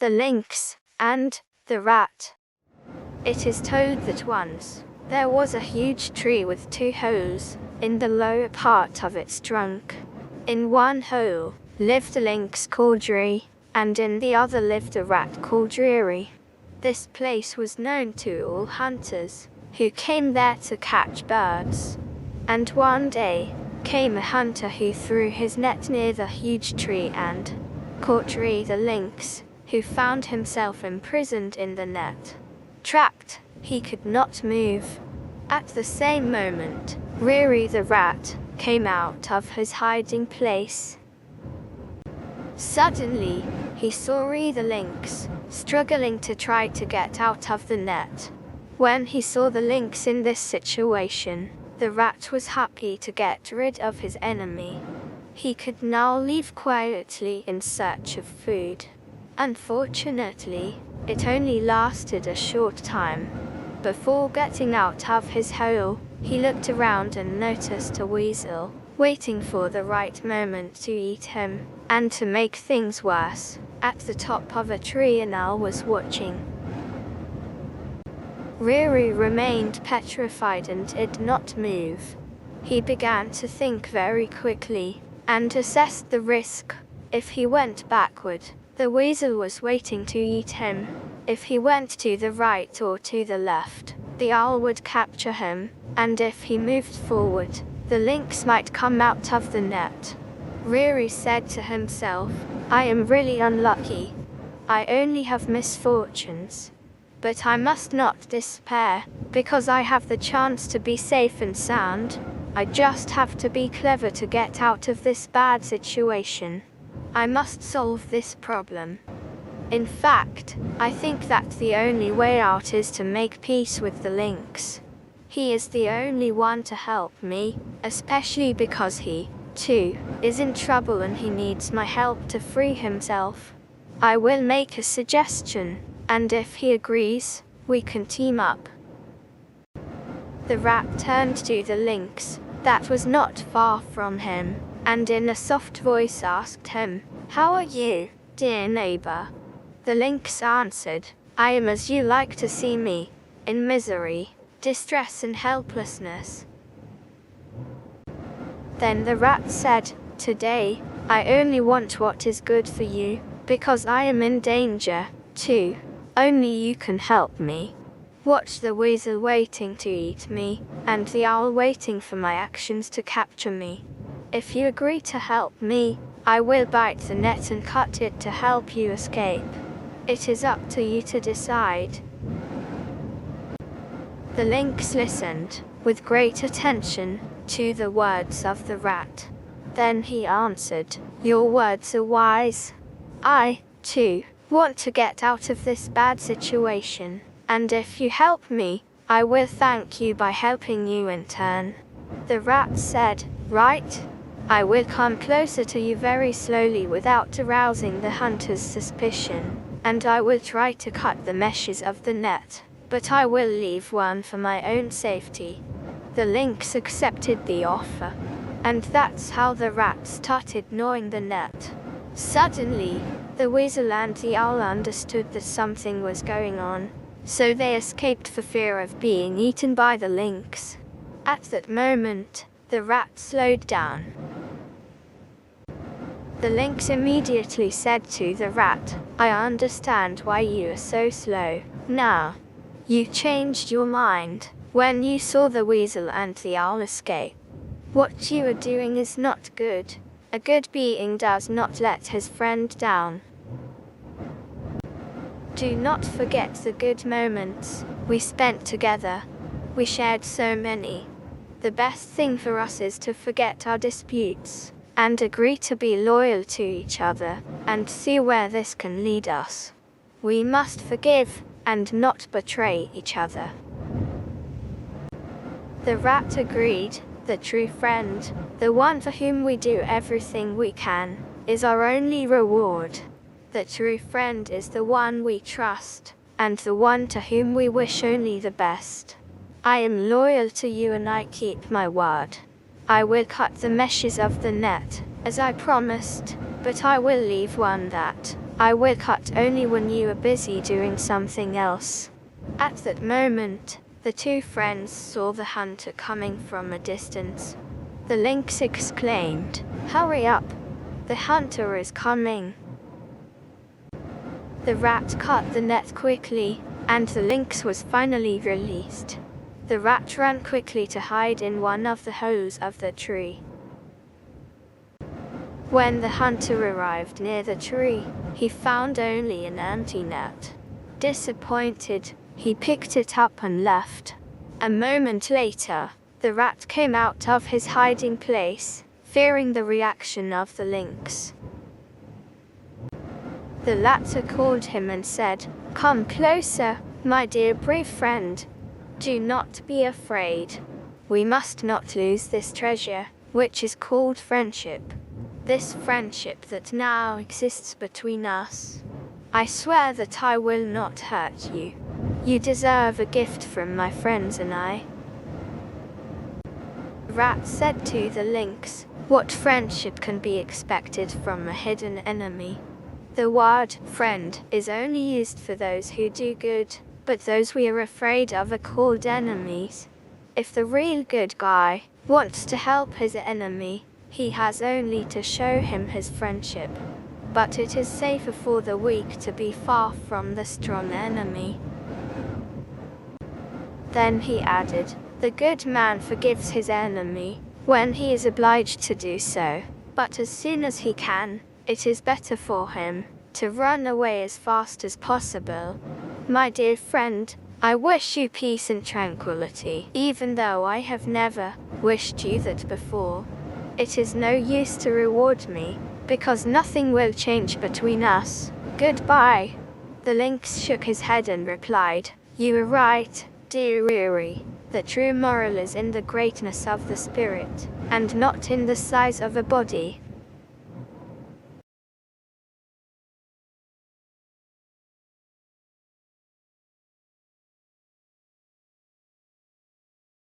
The Lynx and the Rat. It is told that once there was a huge tree with two holes in the lower part of its trunk. In one hole lived a lynx called Dree, and in the other lived a rat called Dreary. This place was known to all hunters who came there to catch birds. And one day came a hunter who threw his net near the huge tree and caught Dree the lynx, who found himself imprisoned in the net. Trapped, he could not move. At the same moment, Dreary the rat came out of his hiding place. Suddenly, he saw Dree the lynx struggling to try to get out of the net. When he saw the lynx in this situation, the rat was happy to get rid of his enemy. He could now leave quietly in search of food. Unfortunately, it only lasted a short time. Before getting out of his hole, he looked around and noticed a weasel waiting for the right moment to eat him. And to make things worse, at the top of a tree an owl was watching. Dreary remained petrified and did not move. He began to think very quickly and assessed the risk. If he went backward, the weasel was waiting to eat him. If he went to the right or to the left, the owl would capture him. And if he moved forward, the lynx might come out of the net. Dreary said to himself, "I am really unlucky. I only have misfortunes. But I must not despair, because I have the chance to be safe and sound. I just have to be clever to get out of this bad situation. I must solve this problem. In fact, I think that the only way out is to make peace with the lynx. He is the only one to help me, especially because he, too, is in trouble and he needs my help to free himself. I will make a suggestion, and if he agrees, we can team up." The rat turned to the lynx, that was not far from him, and in a soft voice asked him, "How are you, dear neighbor?" The lynx answered, "I am as you like to see me, in misery, distress and helplessness." Then the rat said, "Today, I only want what is good for you, because I am in danger, too. Only you can help me. Watch the weasel waiting to eat me, and the owl waiting for my actions to capture me. If you agree to help me, I will bite the net and cut it to help you escape. It is up to you to decide." The lynx listened, with great attention, to the words of the rat. Then he answered, "Your words are wise. I, too, want to get out of this bad situation, and if you help me, I will thank you by helping you in turn." The rat said, "Right. I will come closer to you very slowly without arousing the hunter's suspicion, and I will try to cut the meshes of the net, but I will leave one for my own safety." The lynx accepted the offer, and that's how the rat started gnawing the net. Suddenly, the weasel and the owl understood that something was going on, so they escaped for fear of being eaten by the lynx. At that moment, the rat slowed down. The lynx immediately said to the rat, "I understand why you are so slow. Now, you changed your mind when you saw the weasel and the owl escape. What you are doing is not good. A good being does not let his friend down. Do not forget the good moments we spent together. We shared so many. The best thing for us is to forget our disputes and agree to be loyal to each other and see where this can lead us. We must forgive and not betray each other." The rat agreed. The true friend, the one for whom we do everything we can, is our only reward. The true friend is the one we trust, and the one to whom we wish only the best. I am loyal to you and I keep my word. I will cut the meshes of the net, as I promised, but I will leave one that I will cut only when you are busy doing something else." At that moment, the two friends saw the hunter coming from a distance. The lynx exclaimed, "Hurry up! The hunter is coming!" The rat cut the net quickly, and the lynx was finally released. The rat ran quickly to hide in one of the holes of the tree. When the hunter arrived near the tree, he found only an empty net. Disappointed, he picked it up and left. A moment later, the rat came out of his hiding place, fearing the reaction of the lynx. The latter called him and said, "Come closer, my dear brave friend. Do not be afraid. We must not lose this treasure, which is called friendship. This friendship that now exists between us. I swear that I will not hurt you. You deserve a gift from my friends and I." The rat said to the lynx, "What friendship can be expected from a hidden enemy? The word friend is only used for those who do good, but those we are afraid of are called enemies. If the real good guy wants to help his enemy, he has only to show him his friendship. But it is safer for the weak to be far from the strong enemy." Then he added, "The good man forgives his enemy when he is obliged to do so, but as soon as he can, it is better for him to run away as fast as possible. My dear friend, I wish you peace and tranquility, even though I have never wished you that before. It is no use to reward me, because nothing will change between us. Goodbye." The lynx shook his head and replied, "You are right, dear Riri. The true moral is in the greatness of the spirit, and not in the size of a body.